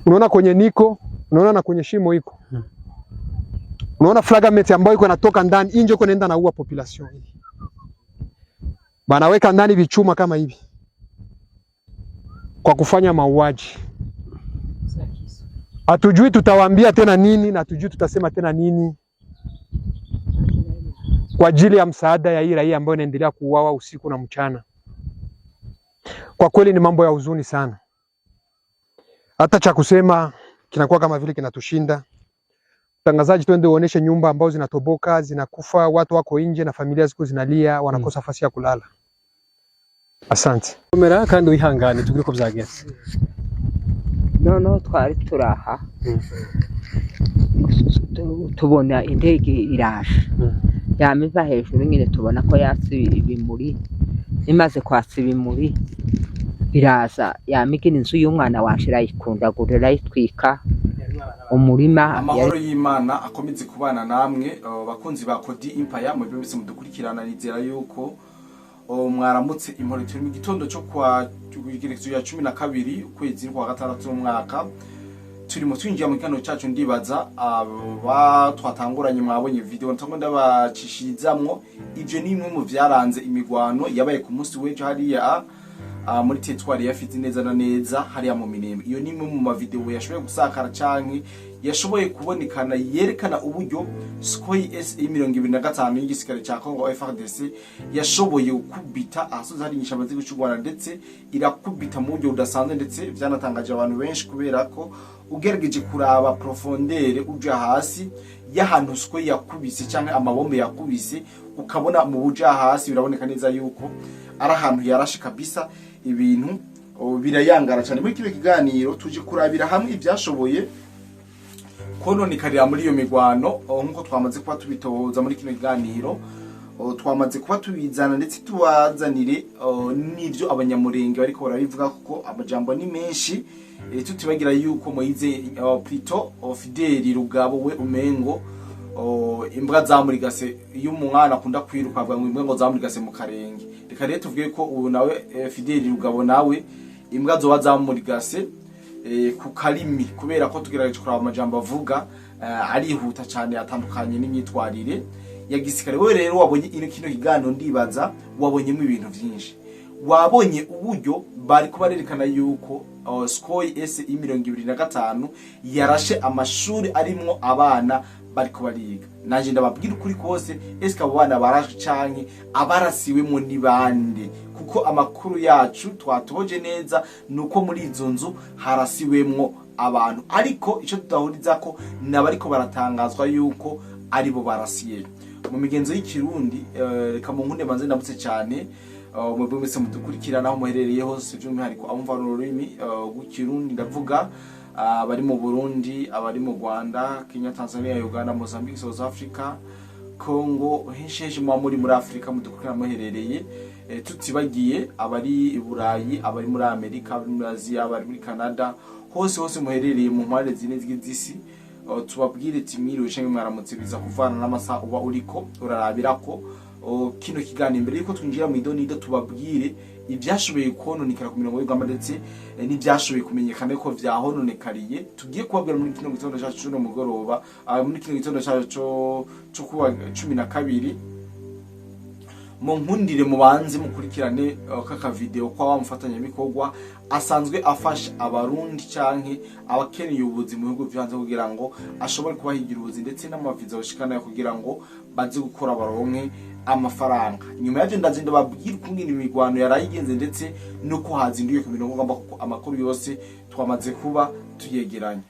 Unaona kwenye niko, unaona na kwenye shimo iko. Unaona fragment ambayo iko inatoka ndani, nje iko inaenda naua population hii. Banaweka ndani vichuma kama hivi kwa kufanya mauaji. Hatujui tutawaambia tena nini na hatujui tutasema tena nini kwa ajili ya msaada ya hii raia ambayo inaendelea kuuawa usiku na mchana. Kwa kweli ni mambo ya huzuni sana. Hata cha kusema kinakuwa kama vile kinatushinda. Mtangazaji, twende uoneshe nyumba ambazo zinatoboka, zinakufa, watu wako nje na familia ziko zinalia, wanakosa nafasi ya kulala. Asante. Komera kandi wihangane tubwire ko byagenze. No twari turaha. Tubona indege irashe. Yamiva hejuru nyine tubona ko yasi ibimuri. Imaze kwasi ibimuri iraza yamigina inzu y'umwana washira ikundagurira yitwika umurima. Amahoro y'Imana akomeze kubana namwe bakunzi ba Kodi Empire mu byo mudukurikirana, nizera yuko mwaramutse imporo turi mu gitondo cyo kwa igerekezo ya 12 ukwezi kwa gatandatu mwaka turimo twinjira mu kano cyacu. Ndibaza twatanguranye mwabonye video ntango ndabacishirizamwo ivyo ni imwe mu vyaranze imigwano yabaye ku munsi w'ejo hariya muri territoire ya Fizi neza na neza hariya mu Minembwe. Iyo ni imwe mu ma video yashoboye gusakara canke yashoboye kubonekana yerekana uburyo Sukhoi Su-25 y'igisirikare cya Congo FARDC yashoboye gukubita asoza hari inyisha amaze gucugwana, ndetse irakubita mu buryo udasanzwe, ndetse byanatangaje abantu benshi kubera ko ugerageje kuraba profondeur uja hasi y'ahantu Sukhoi yakubise cyangwa amabombe yakubise, ukabona mu buja hasi biraboneka neza yuko ari ahantu yarashe kabisa. Ibintu birayangara cyane. Muri kino kiganiro tuje kurabira hamwe ibyashoboye kononikarira muri iyo migwano, nkuko twamaze kuba tubitoza muri kino kiganiro. Twamaze kuba tubizana ndetse tubazanire n'ivyo abanyamurenge bariko barabivuga, kuko amajambo ni menshi. Tutibagira yuko Moize Plito Fideli Rugabo we umengo imbwa zamurigase iyo umwana akunda kwiruka avuga ngo imbwa ngo zamurigase mu karenge. Reka rero tuvuge ko ubu nawe Fideli Rugabo nawe imbwa zo bazamurigase ku karimi, kubera ko tugerageje kuraba amajambo avuga arihuta cyane atandukanye n'imyitwarire ya gisirikare. Wewe rero wabonye kino kiganiro, ndibaza wabonyemo ibintu byinshi. Wabonye uburyo bari kubarerekana yuko Sukhoi Su-25 yarashe amashuri arimwo abana bari kubariga. Naje ndababwira ukuri kose, eske abo bana barashe canke abarasiwemo ni bande, kuko amakuru yacu twatuboje neza nuko muri izo nzu harasiwemwo abantu, ariko ico tudahuriza ko nabariko baratangazwa yuko ari bo barasiye. Mu migenzo y'ikirundi reka mu nkunde manze ndamutse cyane mwebwe mwese mudukurikirana aho muherereye hose, by'umwihariko abumva ururimi rw'ikirundi, ndavuga abari mu Burundi, abari mu Rwanda, Kenya, Tanzania, Uganda, Mozambique, South Africa, Congo, henshi muri Afrika mudukurikirana muherereye. Tutibagiye abari i Burayi, abari muri Amerika, abari muri Aziya, abari muri Canada, hose muherereye mu mpande zine z'isi. Tubabwire ati mwiriwe cyangwa mwaramutse, biza kuvana n'amasaha uba uriko urarabirako kino kiganiro. Mbere yuko twinjira mu idonido, tubabwire ibyashoboye kononekara ku mirongo y'Uganda, ndetse n'ibyashoboye kumenyekana ko vyahononekariye. Tugiye kubabwira muri kino gitondo cyacu cyo mugoroba, muri kino gitondo cyacu cyo kuwa 12. Mu nkundire mubanze mukurikirane kaka video kwa wamufatanya bikorwa asanzwe afasha abarundi canke abakeneye ubuzi mu bihugu byanze, kugira ngo ashobore kubahigira ubuzi ndetse n'amaviza bashikana kugira ngo baze gukora baronke amafaranga. Nyuma yaje ndaje ndababwira kungina imigwano yarayigenze, ndetse nuko hazinduye ku mirongo ngamba, kuko amakuru yose twamaze kuba tuyegeranya.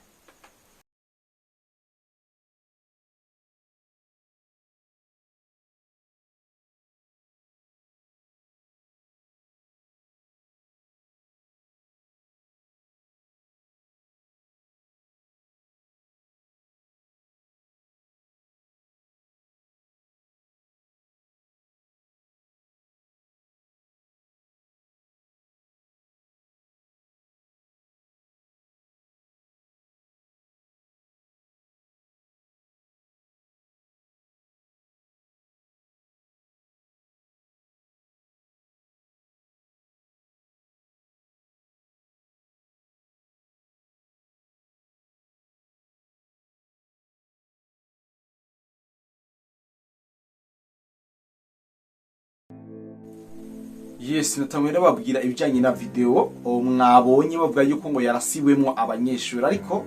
Yes, natamwe babwira ibijanye na video mwabonye bavuga yuko ngo yarasiwemwo abanyeshuri, ariko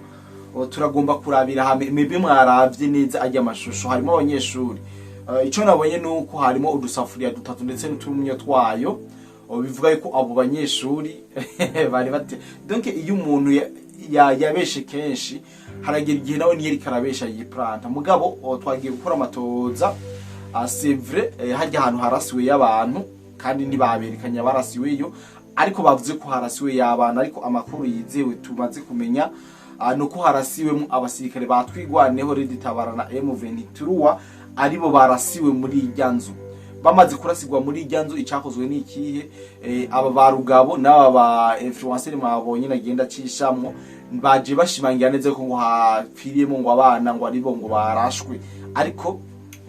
turagomba kurabira hamwe mebe mwaravye neza ajya amashusho. Harimo abanyeshuri, ico nabonye nuko harimo udusafuriya dutatu ndetse n'utumyo twayo, bivuga yuko abo banyeshuri bari bate. Donc iyo umuntu yabeshe kenshi haragira igihe nawe niye rikarabesha yiplanta. Mugabo twagiye gukora amatoza, c'est vrai, hajya ahantu harasiwe y'abantu kandi ntibaberekanya barasiweyo, ariko bavuze ko harasiwe y'abana. Ariko amakuru yizewe tumaze kumenya nuko harasiwemo abasirikare batwigwaneho Red Tabara na M23 aribo barasiwe muri iryanzu. Bamaze kurasigwa muri iryanzu, icakozwe n'ikihe? Aba barugabo n'aba ba influencer mwabonye nagenda cishamwo baje bashimangira neza ko ngo hapfiriyemo ngo abana ngo aribo ngo barashwe. Ariko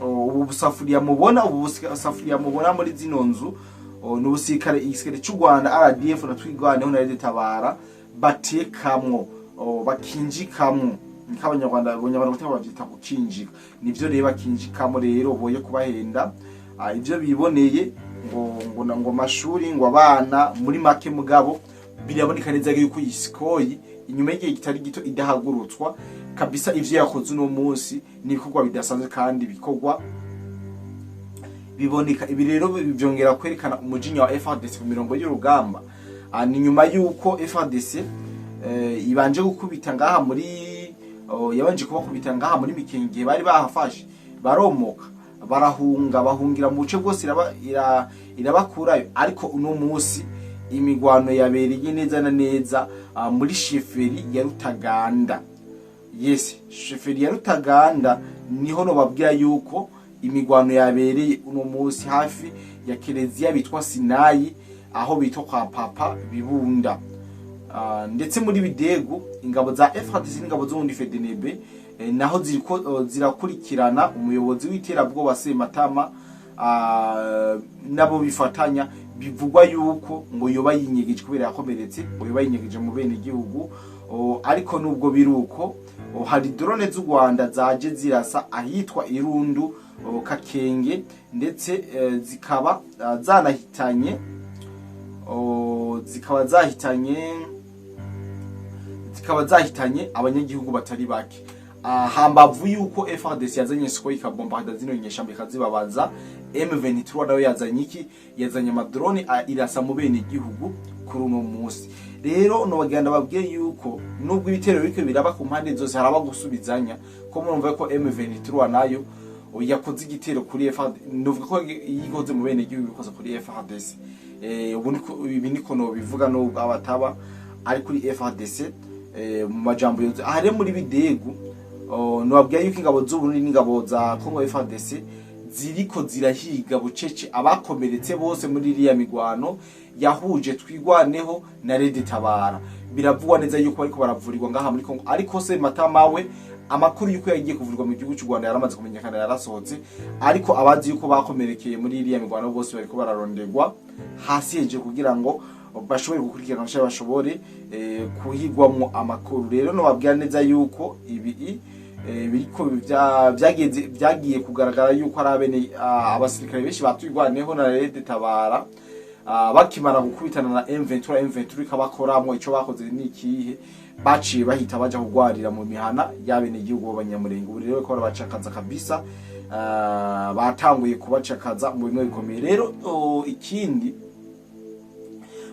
ubu busafuriya mubona muri zino nzu n'ubusirikare igisirikare cy'u Rwanda RDF na twigwaneho na Red Tabara batekamwo bakinjikamwo, nk'abanyarwanda bavyita gukinjika. Nivyo rero bakinjikamo rero boye kubahenda ivyo biboneye ngo mashuri ngo abana muri make. Mugabo biraboneka neza yuko isikoyi inyuma y'igihe kitari gito idahagurutswa kabisa. Ivyo yakoze uno munsi n'ibikorwa bidasanzwe kandi bikorwa biboneka. Ibi rero byongera kwerekana umujinya wa FARDC ku mirongo y'urugamba. Ni nyuma yuko FARDC ibanje gukubita ngaha muri yabanje kubakubita ngaha muri Mikenge, bari bahafashe baromoka bahungira mu buce bwose irabakurayo. Ariko uno munsi imigwano yabereye neza na neza muri sheferi ya Rutaganda. Yes, sheferi ya Rutaganda niho no babwira yuko imigwano yabereye uno munsi hafi ya Kereziya bitwa Sinayi, aho bitwa kwa Papa Bibunda. Ndetse muri Bidegu ingabo za FARDC n'ingabo zo muri FDNB naho zirakurikirana umuyobozi w'iterabwoba Sematama nabo bifatanya. Bivugwa yuko ngo yoba yinyegeje kubera yakomeretse, ngo yoba yinyegeje mu bene igihugu. Ariko nubwo biruko hari drone z'u Rwanda zaje zirasa ahitwa Irundu Kakenge, ndetse zikaba zahitanye abanyagihugu batari bake. Hambavu yuko FARDC yazanye siko ikabomba hadazino nyeshambe kazibabaza, M23 nawe yazanye iki? Yazanye amadrone irasa mu bene igihugu kuri uno munsi. Rero no baganda babwiye yuko nubwo ibitero bike biraba ku mpande zose haraba gusubizanya, ko murumva ko M23 nayo yakoze igitero kuri FARDC. Nuvuga ko yigoze mu bene igihugu bikoze kuri FARDC. Ibi niko no bivuga no abataba ari kuri FARDC mu majambo yose. Ahari muri Bidegu no babwiye yuko ingabo z'Uburundi n'ingabo za Congo FARDC ziriko zirahiga bucece abakomeretse bose muri iriya migwano yahuje twigwaneho na Red Tabara. Biravugwa neza yuko ariko baravurirwa ngaha muri Congo. Ariko Sematama we amakuru yuko yagiye kuvurirwa mu gihugu cy'u Rwanda yaramaze kumenyekana, yarasohotse. Ariko abazi yuko bakomerekeye muri iriya migwano bose bariko bararondegwa hasi heje kugira ngo bashobore gukurikirana cyangwa bashobore kuhigwamwo amakuru. Rero no babwira neza yuko ibi biriko byagiye kugaragara yuko ari abasirikare benshi batwigwaneho na Red Tabara bakimara gukubitana na M23 kabakoramwo. Ico bakoze n'ikihe? Baciye bahita baja kugwarira mu mihana y'abene igihugu b'abanyamurenge. Ubu rero ko barabacakaza kabisa, batanguye kubacakaza mu bimwe bikomeye. Rero ikindi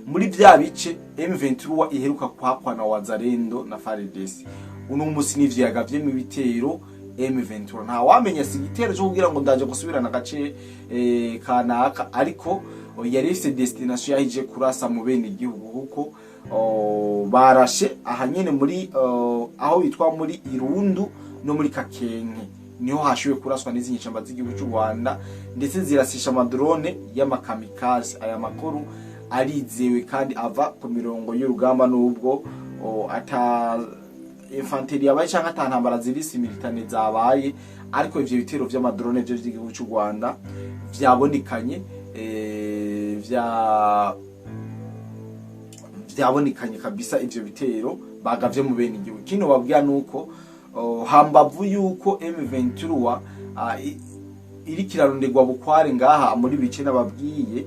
muri bya bice M23 iheruka kwakwa na Wazalendo na FARDC, uno musi nivyo yagavye mu bitero M23. Nta wamenya si igitero cyo kugira ngo ndaje gusubirana gace kanaka, ariko yari se destination yahije kurasa mu bene igihugu kuko barashe ahanyene muri aho bitwa muri Irundu no muri Kakenke, niho hashiwe kuraswa n'izi nyeshamba z'igihugu cy'u Rwanda, ndetse zirasisha amadrone y'amakamikaze. Aya makuru arizewe kandi ava ku mirongo y'urugamba, nubwo ata infanteri yabaye cyangwa atantambara zirisi militane zabaye. Ariko ivyo bitero vy'amadrone byo by'igihugu cy'u Rwanda vyabonekanye vyabonekanye kabisa. Ivyo bitero bagavye mu bene igihugu. Kino babwira nuko hambavu yuko M23 iri kirarondegwa bukware ngaha muri bice nababwiye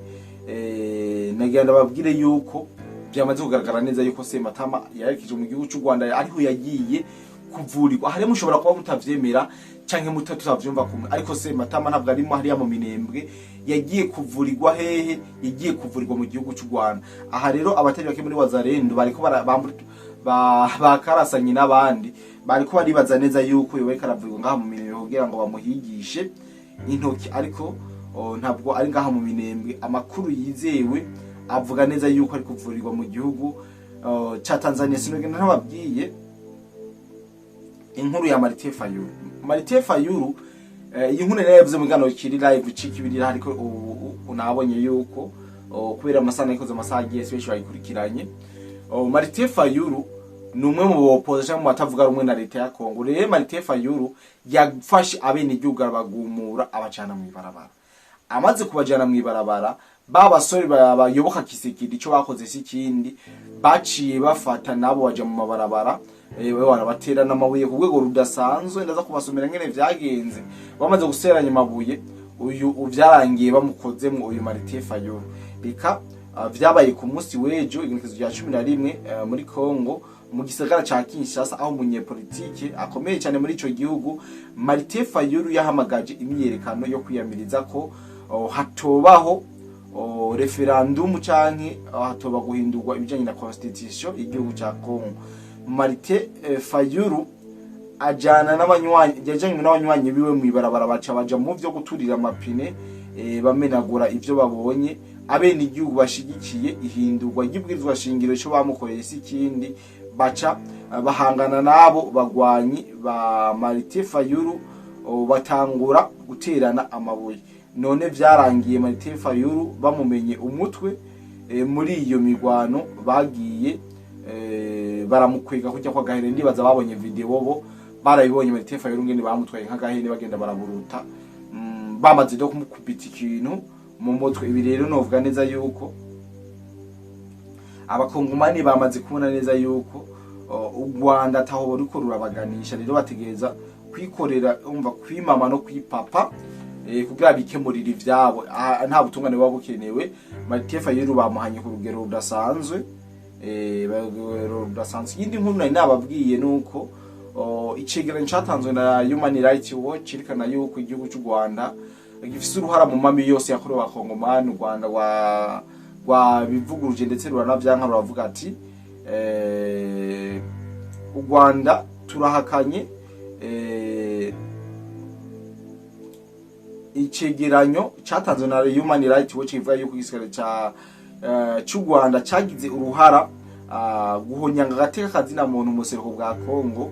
nagenda babwire yuko byamaze kugaragara neza yuko Sematama yarekije mu gihugu cy'u Rwanda ariho yagiye kuvurirwa. Hari mushobora kuba mutavyemera canke mutatavyumva kumwe, ariko Sematama ntabwo arimo hariya mu Minembwe, yagiye kuvurirwa hehe? Yagiye kuvurirwa mu gihugu cy'u Rwanda. Aha rero abatari bake muri Wazalendo bariko bakarasanye n'abandi, bariko baribaza neza yuko yowe karavurirwa ngaha mu Minembwe kugira ngo bamuhigishe intoki, ariko ntabwo ari ngaha mu Minembwe. Amakuru yizewe avuga neza yuko ari kuvurirwa mu gihugu cha Tanzania. Sinogenda nababwiye inkuru ya Martin Fayulu. Martin Fayulu iyi nkuru yavuze mu gano kiri live cikibirira, ariko unabonye yuko kubera amasana ikoze amasaha giye special ayikurikiranye. Martin Fayulu ni umwe mu opposition mu batavuga rumwe na leta ya Kongo. Rero Martin Fayulu yafashe abene igihugu abagumura abacana mu ibarabara. Amaze kubajana mu ibarabara, babasore bayoboka Kisekedi cyo bakoze sikindi, baciye bafata nabo baje mu mabarabara, barabatera n'amabuye ku rwego rudasanzwe. Ndaza kubasomera ngene vyagenze. Bamaze guseranya amabuye, uyu uvyarangiye bamukozemo uyu Martin Fayulu. Bika vyabaye ku munsi wejo igenekezo rya 11 muri Kongo, mu gisagara ca Kinshasa, aho umunyepolitike akomeye cyane muri ico gihugu Martin Fayulu yahamagaje imyerekano yo kwiyamiriza ko hatobaho referendum canke hatoba guhindurwa ibijanye na constitution igihugu ca Kongo. Martin Fayulu ajana n'abanywanyi biwe mu ibarabara, baca baja mu vyo guturira amapine, bamenagura ivyo babonye. Abene igihugu bashigikiye ihindurwa ry'ibwirizwa shingiro cyo bamukoreye sikindi, baca bahangana nabo bagwanyi ba Martin Fayulu, batangura guterana amabuye. None vyarangiye Martin Fayulu bamumenye umutwe muri iyo migwano, bagiye baramukwega kujya kwa gahene. Ndibaza babonye video bo barabibonye Martin Fayulu ngene bamutwaye nka gahene bagenda baraburuta, bamaze do kumukubita ikintu mu mutwe. Ibi rero novuga neza yuko abakongomani bamaze kubona neza yuko u Rwanda ataho ruriko rurabaganisha. Rero bategereza kwikorera, umva kwimama no kwipapa kugira bikemurira ivyabo. Nta butungane baba bukenewe. Martin Fayulu bamuhanye ku rugero rudasanzwe, yindi nkuru nari nababwiye nuko icegeranyo cyatanzwe na Human Rights Watch kirikana yuko igihugu cy'u Rwanda gifise uruhara mu mami yose yakorewe abakongomani. U Rwanda rwa bivuguruje ndetse ruranavyanka, ruravuga ati u Rwanda turahakanye icegeranyo cyatanzwe na Human Rights Watch kivuga yuko igisirikare cy'u Rwanda cyagize uruhara guhonyanga agateka kazina muntu mu buseruko bwa Kongo,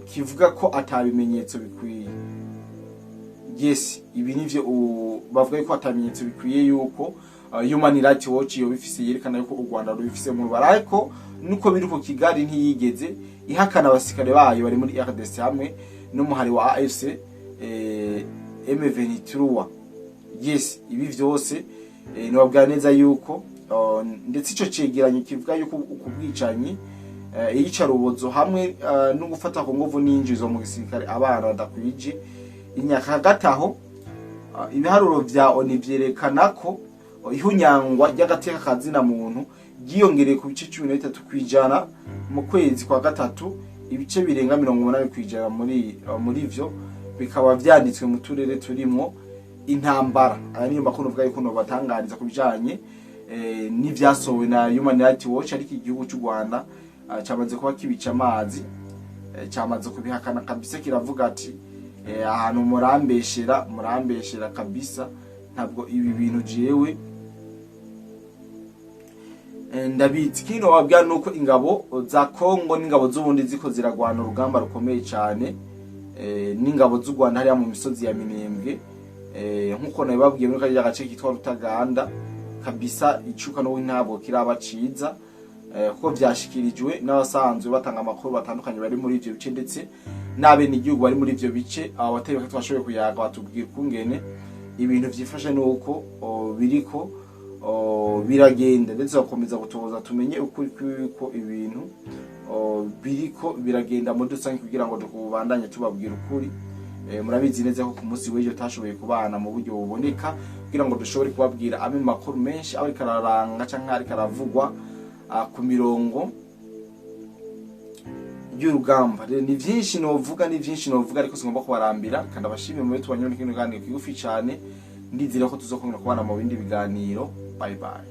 kivuga ko atabimenyetso bikwiye. Yes, ibi nivyo bavuga ko atabimenyetso bikwiye yuko Human Rights Watch yo bifise yerekana yuko u Rwanda rubifise mu rubara, ariko nuko biri ku Kigali ntiyigeze ihakana abasikare bayo bari muri RDC hamwe n'umuhari wa AFC M23. Yes, ibi vyose nobabwira neza yuko ndetse ico cegeranyo kivuga yuko ukubwicanyi iyicarubozo hamwe no gufata ku nguvu n'injizo mu gisirikare abana badakwije imyaka hagati aho. Ibiharuro vya ONU vyerekana ko ihunyangwa ry'agateka kazina muntu giyongereye ku bice 13% mu kwezi kwa gatatu, ibice birenga 80% muri ivyo bikaba vyanditswe mu turere turimo intambara. Aya niyo makuru uvuga yuko no batangariza kubijanye n'ivyasowe na Human Rights Watch, ariko igihugu cy'u Rwanda cyamaze kuba kibica amazi, cyamaze kubihakana kabisa, kiravuga ati ahantu murambeshera kabisa, ntabwo ibi bintu jewe ndabizi. Kino wabwira nuko ingabo za Kongo n'ingabo z'ubundi ziko ziragwana urugamba rukomeye cyane n'ingabo z'u Rwanda hariya mu misozi ya Minembwe, nkuko nabibabwiye muri kajya gace kitwa Rutaganda kabisa. Icuka no ntabwo kiraba ciza, kuko vyashikirijwe n'abasanzwe batanga amakuru batandukanye bari muri ivyo bice, ndetse nabe n'igihugu bari muri ivyo bice. Abateye twashoboye kuyaga batubwira kungene ibintu vyifashe nuko biriko biragenda, ndetse bakomeza gutoza tumenye ukuri ko ibintu biriko biragenda muri dusanzwe kugira ngo tukubandanye tubabwira ukuri murabizi neza ko ku munsi w'ejo tashoboye kubana mu buryo buboneka kugira ngo dushobore kubabwira amwe makuru menshi aho kararanga canke ari karavugwa ku mirongo y'urugamba. Ni vyinshi novuga ariko singomba kubarambira kandi abashimye mu betu banyone kino kandi kigufi cyane. Ndizira ko tuzokongera kubana mu bindi biganiro. Bye bye.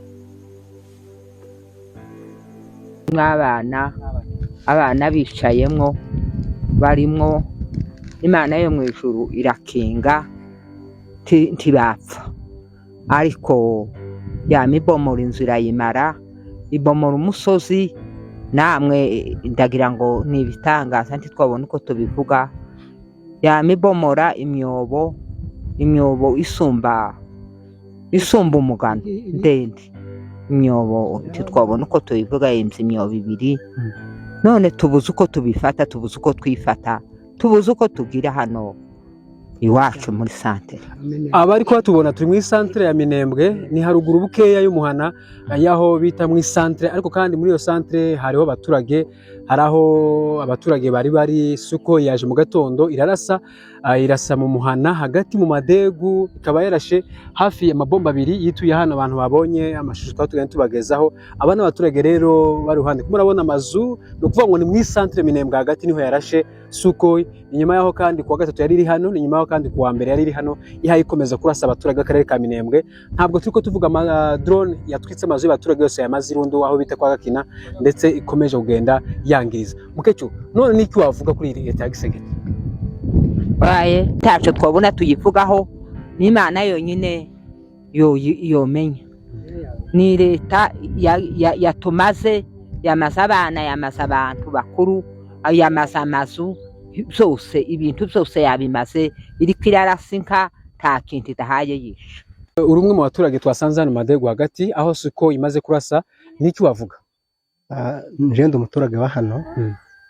Abana bicayemwo barimwo Imana yo mu ijuru irakinga ntibapfa, ariko yamibomora inzu irayimara, ibomora umusozi. Namwe ndagira ngo ni ibitangaza ntitwabona uko tubivuga. Yamibomora imyobo isumba umugano ndende. Imyobo ntitwabona uko tubivuga, yimze imyobo 2. None tubuze uko tubifata, tubuze uko twifata, tubuze uko tugira hano iwacu muri santere. Abari ko batubona turi muri santere ya Minembwe, ni haruguru bukeya y'umuhana yaho bita muri santere, ariko kandi muri iyo santere hariho abaturage, haraho abaturage bari suko yaje mu gatondo irasa mu muhana hagati mu madegu, ikaba yarashe hafi amabomba 2 yituye hano. Abantu babonye amashusho twatugenda tubagezaho, abana abaturage rero baruhande kumurabona amazu, no kuvuga ngo ni muri santere Minembwe hagati niho yarashe suko. Inyuma yaho kandi kuwa gatatu yari iri hano, inyuma yaho kandi kuwa mbere yari iri hano, ihaye ikomeza kurasa abaturage akarere ka Minembwe. Ntabwo turiko tuvuga drone yatwitse amazu y'abaturage yose yamaze irundu aho bita kwa Gakina, ndetse ikomeje kugenda yangiriza. Mukecu, none niki wavuga kuri leta ya Gisegeti? Tacho twabona tuyivugaho, ni Imana yonyine yomenya. Ni leta yatumaze, yamaze abana, yamaze abantu bakuru, yamaze amazu byose, ibintu byose yabimaze. Iri kwirarasinka nta kintu idahaye yisha. Urumwe mu baturage twasanze hano madegu hagati aho suko imaze kurasa, niki wavuga? Njendo umuturage wa hano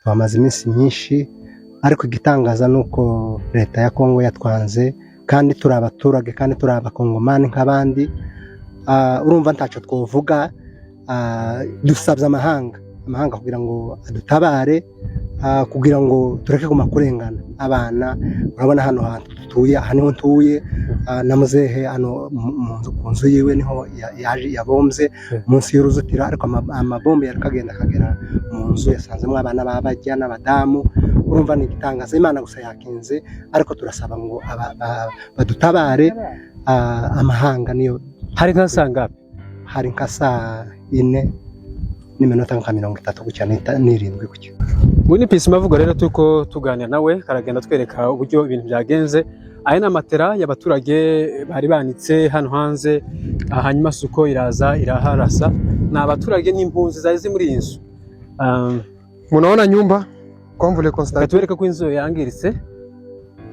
twamaze iminsi myinshi, ariko igitangaza nuko leta ya Kongo yatwanze, kandi turi abaturage kandi turi abakongomani nk'abandi. Urumva ntaco twovuga, dusabye amahanga kugira ngo adutabare, kugira ngo tureke kuma kurengana abana. Urabona hano hantu tutuye, hano ntuye na muzehe hano mu nzu yiwe niho yaje yabombye munsi y'uruzitiro, ariko amabombe yakagenda kagera mu nzu, yasanzemo abana babajya n'abadamu. Urumva ni igitangaza, Imana gusa yakinze, ariko turasaba ngo badutabare. Amahanga niyo. Hari nkasanga hari nkasa 4 n'iminota 30 gucya n'irindwi gucya. Wini Peace mavugo rero tuko tuganira nawe, karagenda twereka uburyo ibintu byagenze. Aya na matera y'abaturage bari banitse hano hanze, hanyuma suko iraza iraharasa. Na abaturage n'impunzi zari muri inzu. Munaona nyumba comme vous le constatez, twereka ko inzu yangiritse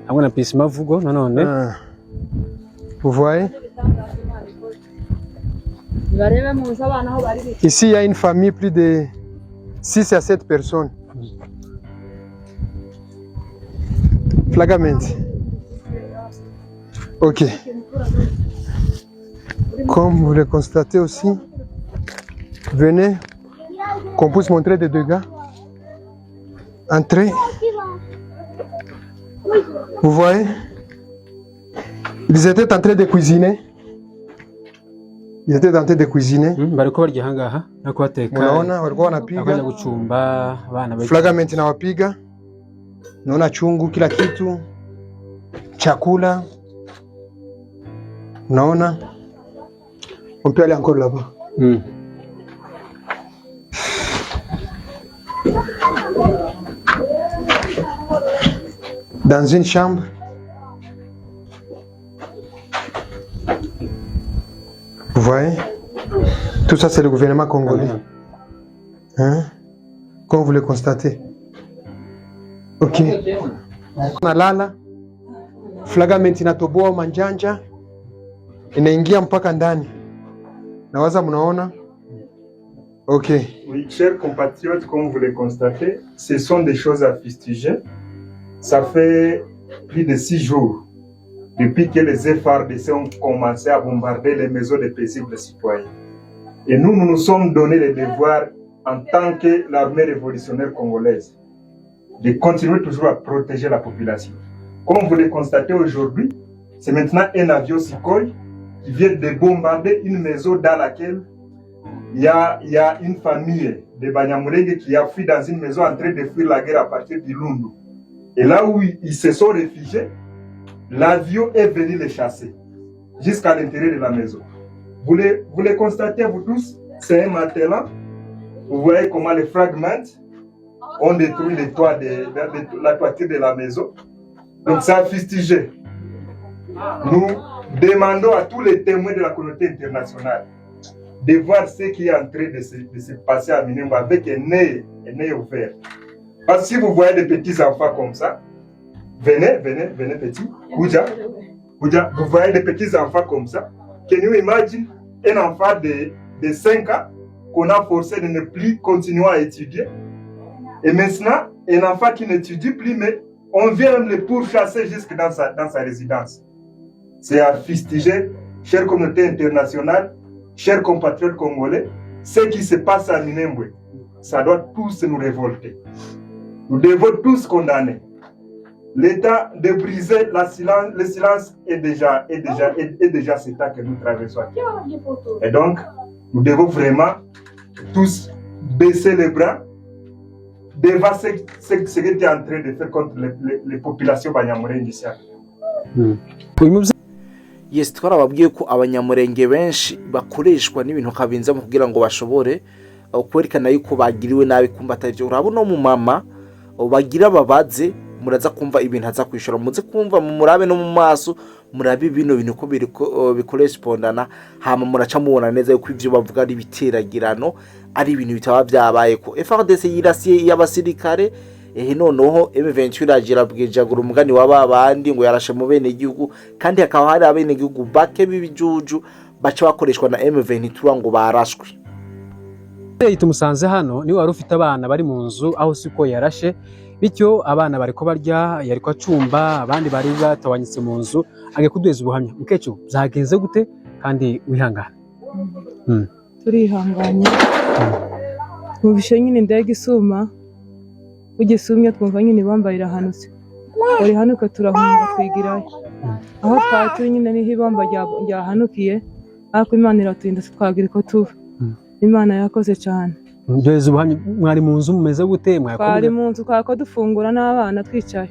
hamwe na Peace mavugo nanone. Vous voyez, ici il y a une famille, plus de 6 à 7 personnes. Flagament. Ok. Comme vous le constatez aussi, venez, qu'on puisse montrer des dégâts. Entrez. Vous voyez, ils étaient en train de cuisiner. Ils étaient en train de cuisiner. Bariko barya hangaha nako bateka. Unaona walikuwa wanapiga gucumba abana baje. Flagament na wapiga. Naona chungu, kila kitu. Chakula. Unaona? On peut aller encore là-bas. Dans une chambre. Vous voyez? Tout ça, c'est le gouvernement congolais. Hein? Comme vous le constatez. Ok. Nalala. Flagament inatoboa manjanja. Inaingia mpaka ndani. Nawaza mnaona? Ok. Oui, chers compatriotes, comme vous le constatez, ce sont des choses à fustiger. Ça fait plus de 6 jours depuis que les FARDC ont commencé à bombarder les maisons des paisibles citoyens. Et nous nous sommes donné le devoir, en tant que l'armée révolutionnaire congolaise, de continuer toujours à protéger la population. Comme vous le constatez aujourd'hui, c'est maintenant un avion Sukhoi qui vient de bombarder une maison dans laquelle il y a une famille de Banyamulenge qui a fui dans une maison en train de fuir la guerre à partir du Lundu. Et là où ils se sont réfugiés, l'avion est venu les chasser jusqu'à l'intérieur de la maison. Vous les constatez, vous tous, c'est un matelas. Vous voyez comment les fragments ont détruit les toits la toiture de la maison. Donc ça a fustigé. Nous demandons à tous les témoins de la communauté internationale de voir ce qui est en train de se passer à Minembwe avec un œil ouvert. Parce que si vous voyez des petits enfants comme ça, venez petits, Kouja, vous voyez des petits enfants comme ça, can you imagine un enfant de 5 ans qu'on a forcé de ne plus continuer à étudier, et maintenant, un enfant qui n'étudie plus, mais on vient le pourchasser jusque dans sa résidence. C'est à fustiger, chère communauté internationale, chers compatriotes congolais, ce qui se passe à Minembwe, ça doit tous nous révolter. Nous devons tous condamner. L'état de briser le silence est déjà cet état que nous traversons. Et donc, nous devons vraiment tous baisser les bras devant ce que tu es en train de faire contre les populations banyamulenge ici. Yes, twarababwiye ko abanyamurenge benshi bakoreshwa n'ibintu kabinza mu kugira ngo bashobore kwerekana yuko bagiriwe nabi kumba atavyo. Urabona mu mama bagira babaze, muraza kumva ibintu aza kwishura, muze kumva mu murabe no mu maso, murabe bino bintu ko bikorespondana, hama muraca mubona neza yuko ivyo bavuga ari biteragirano, ari ibintu bitaba byabaye ko FARDC yirasiye y'abasirikare. Noneho M23 iragira bwejagura umugani w'ababandi ngo yarashe mu bene igihugu, kandi hakaba hari abene igihugu bake bibijuju baca bakoreshwa na M23 ngo barashwe. Tumusanze hano ni wari ufite abana bari mu nzu aho Sukhoi yarashe, bityo abana bariko barya, yariko acumba, abandi bari batawanyitse mu nzu, age kudweza ubuhamya. Mukecuru zagenze gute kandi wihangana? Turihanganye mu bishe nyine ndege isuma, ugisumye twumva nyine bambayira hanutse, uri hanuka turahunga twigirayo aho twaturi nyine niho ibamba ryahanukiye, ariko Imana iraturinda twagira ko tuva. Imana yakoze cyane. Ndweza ubuhamya, mwari mu nzu mumeze gute? Twari mu nzu twako dufungura n'abana twicaye.